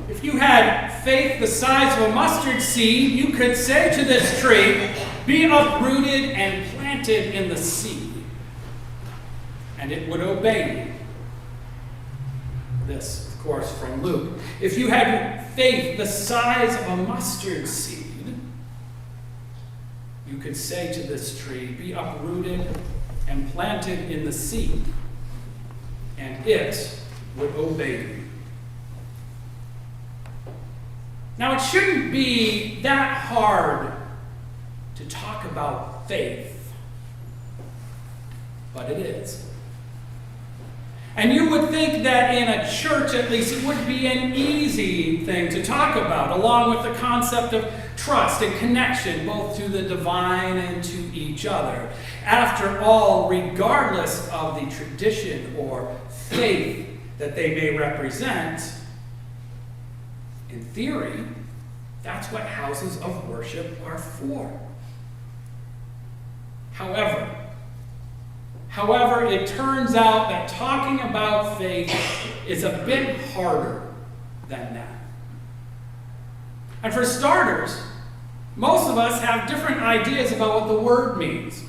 If you had faith the size of a mustard seed, you could say to this tree, be uprooted and planted in the sea, and it would obey you. This, of course, from Luke. If you had faith the size of a mustard seed, you could say to this tree, be uprooted and planted in the sea, and it would obey you. Now, it shouldn't be that hard to talk about faith, but it is. And you would think that in a church, at least, it would be an easy thing to talk about, along with the concept of trust and connection, both to the divine and to each other. After all, regardless of the tradition or faith that they may represent, in theory, that's what houses of worship are for. However, it turns out that talking about faith is a bit harder than that. And for starters, most of us have different ideas about what the word means.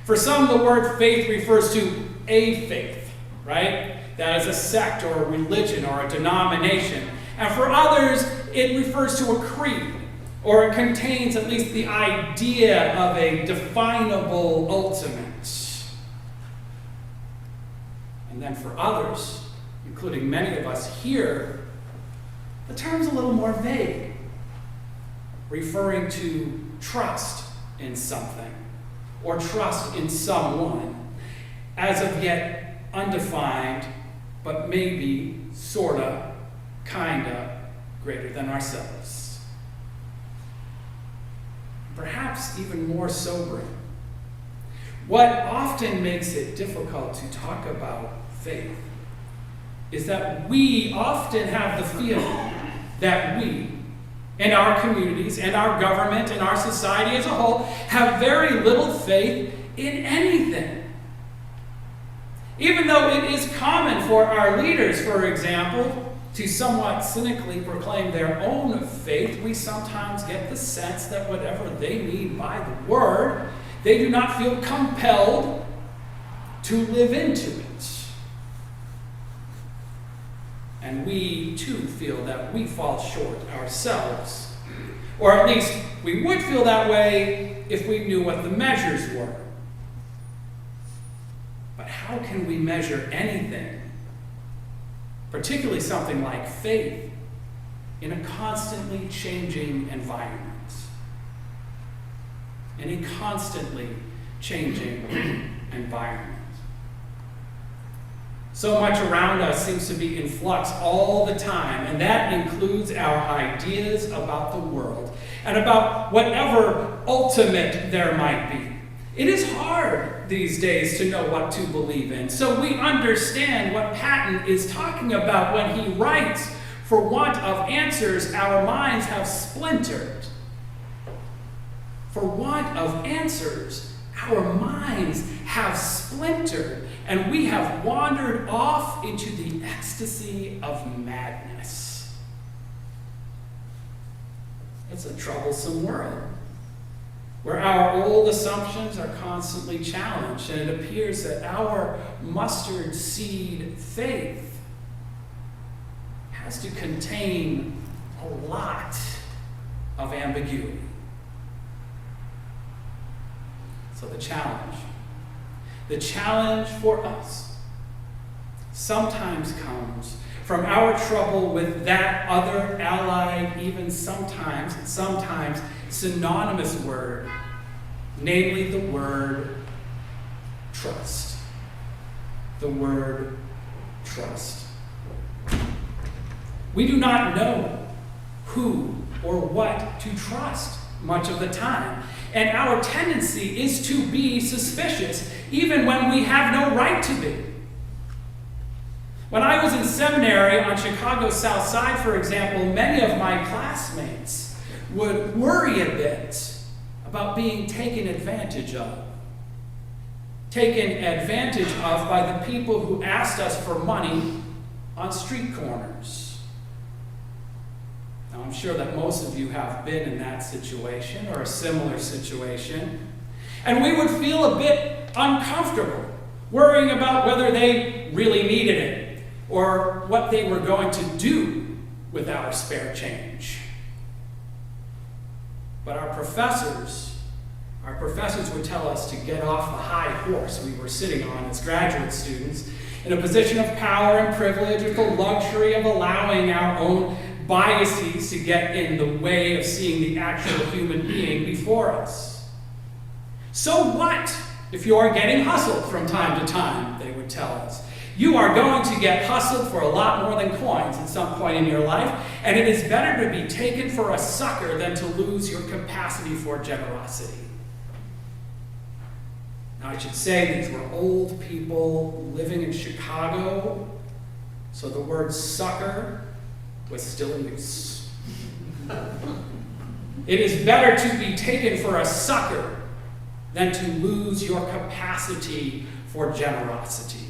For some, the word faith refers to a faith, right? That is a sect or a religion or a denomination. And for others, it refers to a creed, or it contains at least the idea of a definable ultimate. And then for others, including many of us here, the term's a little more vague, referring to trust in something or trust in someone, as of yet undefined, but maybe, sorta, kinda, greater than ourselves. Perhaps even more sobering. What often makes it difficult to talk about faith is that we often have the feeling that we, in our communities, and our government, and our society as a whole, have very little faith in anything. Even though it is common for our leaders, for example, to somewhat cynically proclaim their own faith, we sometimes get the sense that whatever they mean by the word, they do not feel compelled to live into it. And we, too, feel that we fall short ourselves. Or at least, we would feel that way if we knew what the measures were. But how can we measure anything, particularly something like faith, in a constantly changing environment? In a constantly changing environment. So much around us seems to be in flux all the time, and that includes our ideas about the world and about whatever ultimate there might be. It is hard these days to know what to believe in, so we understand what Patton is talking about when he writes, "For want of answers, our minds have splintered." For want of answers, our minds have splintered, and we have wandered off into the ecstasy of madness. It's a troublesome world, where our old assumptions are constantly challenged, and it appears that our mustard seed faith has to contain a lot of ambiguity. So the challenge for us sometimes comes from our trouble with that other allied, even sometimes synonymous word, namely the word trust. The word trust. We do not know who or what to trust much of the time. And our tendency is to be suspicious, even when we have no right to be. When I was in seminary on Chicago's South Side, for example, many of my classmates would worry a bit about being taken advantage of. Taken advantage of by the people who asked us for money on street corners. Now, I'm sure that most of you have been in that situation or a similar situation, and we would feel a bit uncomfortable, worrying about whether they really needed it or what they were going to do with our spare change. But our professors would tell us to get off the high horse we were sitting on as graduate students in a position of power and privilege with the luxury of allowing our own biases to get in the way of seeing the actual human being before us. So what if you are getting hustled from time to time, they would tell us. You are going to get hustled for a lot more than coins at some point in your life, and it is better to be taken for a sucker than to lose your capacity for generosity. Now, I should say these were old people living in Chicago, so the word sucker was still in use. It is better to be taken for a sucker than to lose your capacity for generosity.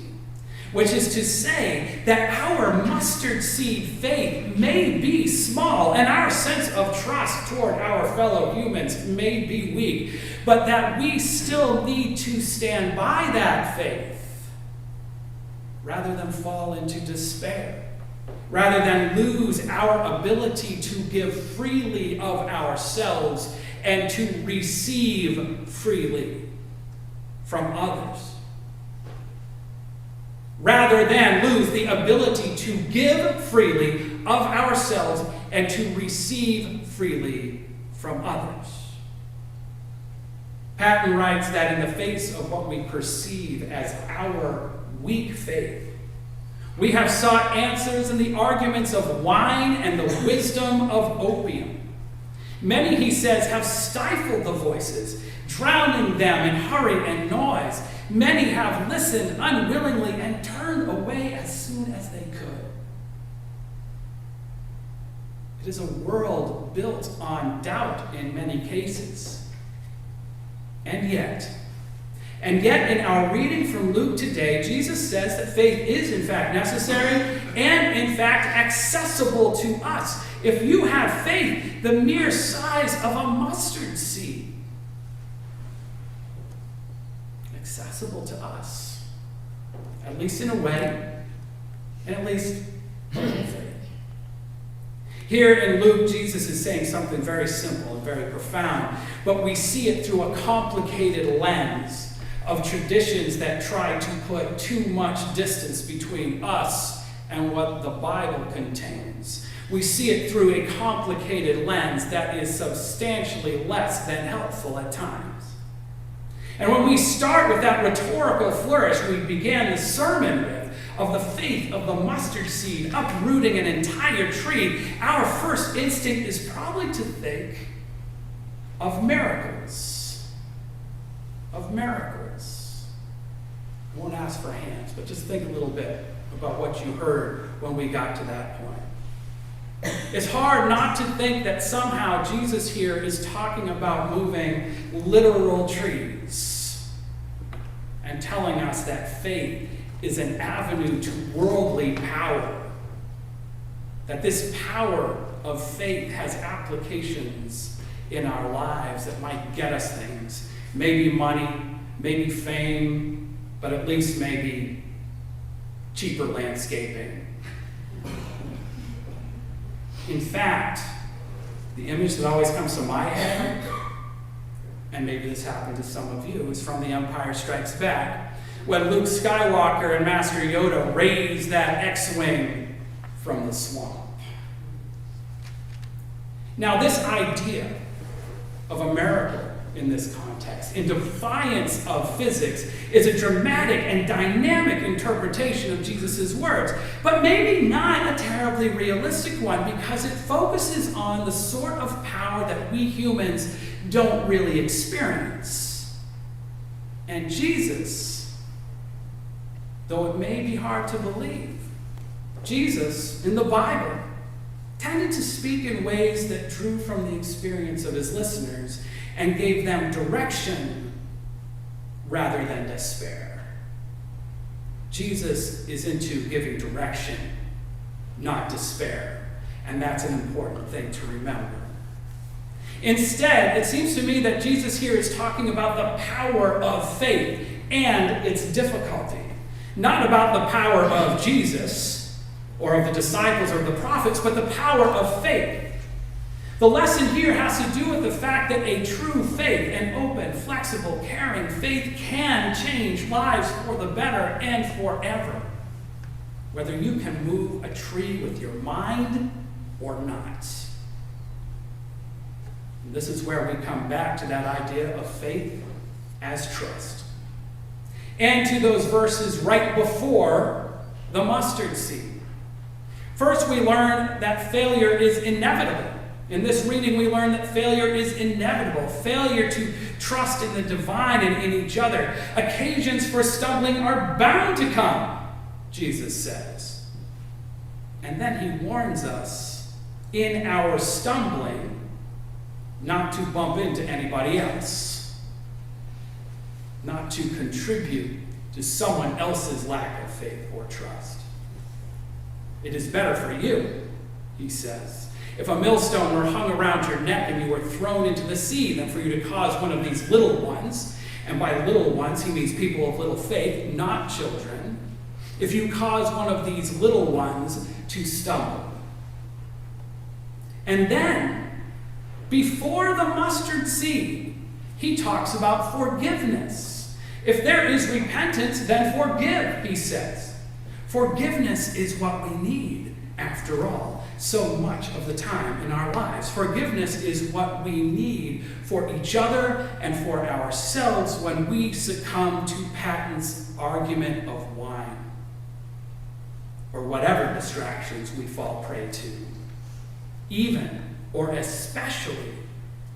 Which is to say that our mustard seed faith may be small and our sense of trust toward our fellow humans may be weak, but that we still need to stand by that faith rather than fall into despair, rather than lose our ability to give freely of ourselves and to receive freely from others. Rather than lose the ability to give freely of ourselves and to receive freely from others. Patton writes that in the face of what we perceive as our weak faith, we have sought answers in the arguments of wine and the wisdom of opium. Many, he says, have stifled the voices, drowning them in hurry and noise. Many have listened unwillingly and turned away as soon as they could. It is a world built on doubt in many cases. And yet in our reading from Luke today, Jesus says that faith is in fact necessary and in fact accessible to us. If you have faith the mere size of a mustard seed, accessible to us, at least in a way, and at least a little faith. Here in Luke, Jesus is saying something very simple and very profound, but we see it through a complicated lens of traditions that try to put too much distance between us and what the Bible contains. We see it through a complicated lens that is substantially less than helpful at times. And when we start with that rhetorical flourish we began the sermon with, of the faith of the mustard seed uprooting an entire tree, our first instinct is probably to think of miracles. Of miracles. I won't ask for hands, but just think a little bit about what you heard when we got to that point. It's hard not to think that somehow Jesus here is talking about moving literal trees and telling us that faith is an avenue to worldly power. That this power of faith has applications in our lives that might get us things. Maybe money, maybe fame, but at least maybe cheaper landscaping. In fact, the image that always comes to my head, and maybe this happened to some of you, is from The Empire Strikes Back, when Luke Skywalker and Master Yoda raise that X-Wing from the swamp. Now, this idea of a miracle in this context, in defiance of physics, is a dramatic and dynamic interpretation of Jesus' words, but maybe not a terribly realistic one because it focuses on the sort of power that we humans don't really experience. And Jesus, though it may be hard to believe, Jesus in the Bible tended to speak in ways that drew from the experience of his listeners and gave them direction rather than despair. Jesus is into giving direction, not despair. And that's an important thing to remember. Instead, it seems to me that Jesus here is talking about the power of faith and its difficulty. Not about the power of Jesus or of the disciples or the prophets, but the power of faith. The lesson here has to do with the fact that a true faith, an open, flexible, caring faith, can change lives for the better and forever. Whether you can move a tree with your mind or not. And this is where we come back to that idea of faith as trust. And to those verses right before the mustard seed. First, we learn that failure is inevitable. In this reading, we learn that failure is inevitable. Failure to trust in the divine and in each other. Occasions for stumbling are bound to come, Jesus says. And then he warns us, in our stumbling, not to bump into anybody else. Not to contribute to someone else's lack of faith or trust. It is better for you, he says, if a millstone were hung around your neck and you were thrown into the sea, than for you to cause one of these little ones, and by little ones he means people of little faith, not children, if you cause one of these little ones to stumble. And then, before the mustard seed, he talks about forgiveness. If there is repentance, then forgive, he says. Forgiveness is what we need, after all, so much of the time in our lives. Forgiveness is what we need for each other and for ourselves when we succumb to Patton's argument of wine, or whatever distractions we fall prey to. Even, or especially,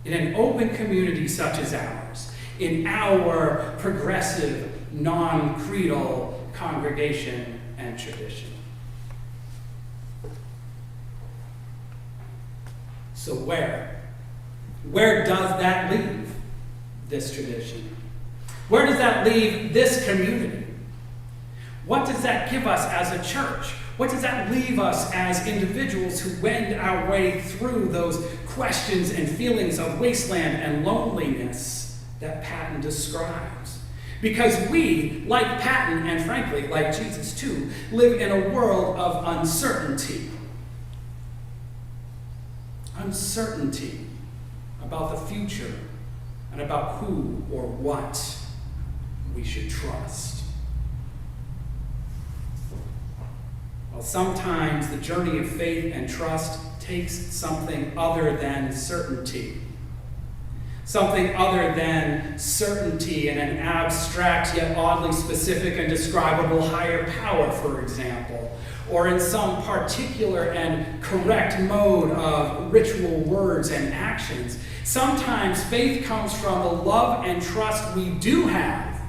in an open community such as ours, in our progressive, non-creedal congregation and tradition. So where does that leave this tradition? Where does that leave this community? What does that give us as a church? What does that leave us as individuals who wend our way through those questions and feelings of wasteland and loneliness that Patton describes? Because we, like Patton, and frankly, like Jesus too, live in a world of uncertainty. Uncertainty about the future and about who or what we should trust. Well, sometimes the journey of faith and trust takes something other than certainty. Something other than certainty in an abstract yet oddly specific and describable higher power, for example, or in some particular and correct mode of ritual words and actions. Sometimes faith comes from the love and trust we do have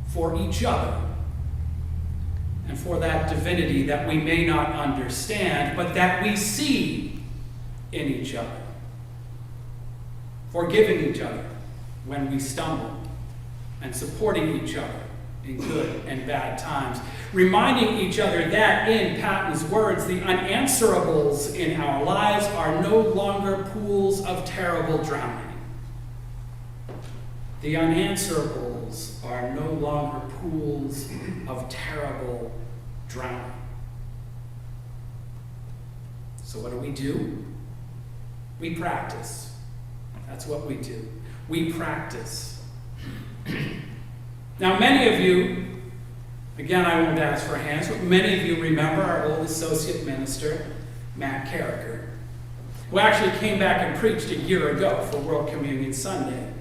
for each other and for that divinity that we may not understand, but that we see in each other. Forgiving each other when we stumble, and supporting each other in good and bad times. Reminding each other that, in Patton's words, the unanswerables in our lives are no longer pools of terrible drowning. The unanswerables are no longer pools of terrible drowning. So what do? We practice. That's what we do. We practice. Now, many of you, again, I won't ask for hands, but many of you remember our old associate minister, Matt Carricker, who actually came back and preached a year ago for World Communion Sunday.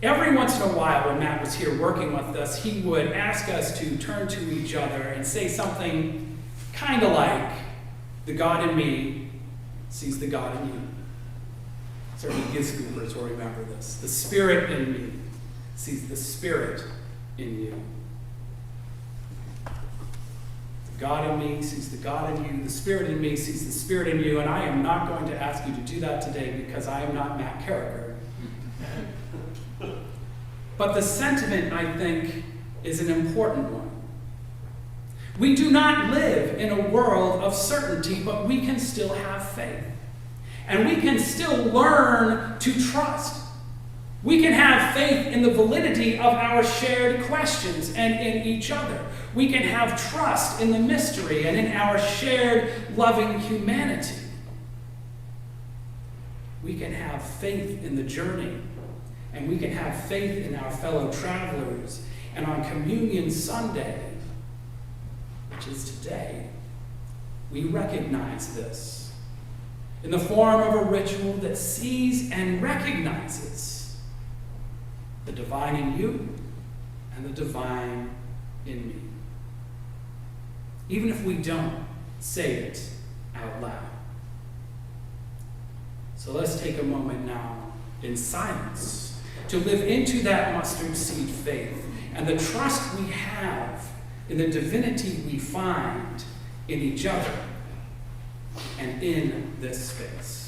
Every once in a while, when Matt was here working with us, he would ask us to turn to each other and say something kind of like, "The God in me sees the God in you." Certainly Gisgoopers will remember this. The Spirit in me sees the Spirit in you. The God in me sees the God in you. The Spirit in me sees the Spirit in you. And I am not going to ask you to do that today because I am not Matt Carricker. But the sentiment, I think, is an important one. We do not live in a world of certainty, but we can still have faith. And we can still learn to trust. We can have faith in the validity of our shared questions and in each other. We can have trust in the mystery and in our shared loving humanity. We can have faith in the journey, and we can have faith in our fellow travelers. And on Communion Sunday, which is today, we recognize this in the form of a ritual that sees and recognizes the divine in you and the divine in me, even if we don't say it out loud. So let's take a moment now in silence to live into that mustard seed faith and the trust we have in the divinity we find in each other and in this space.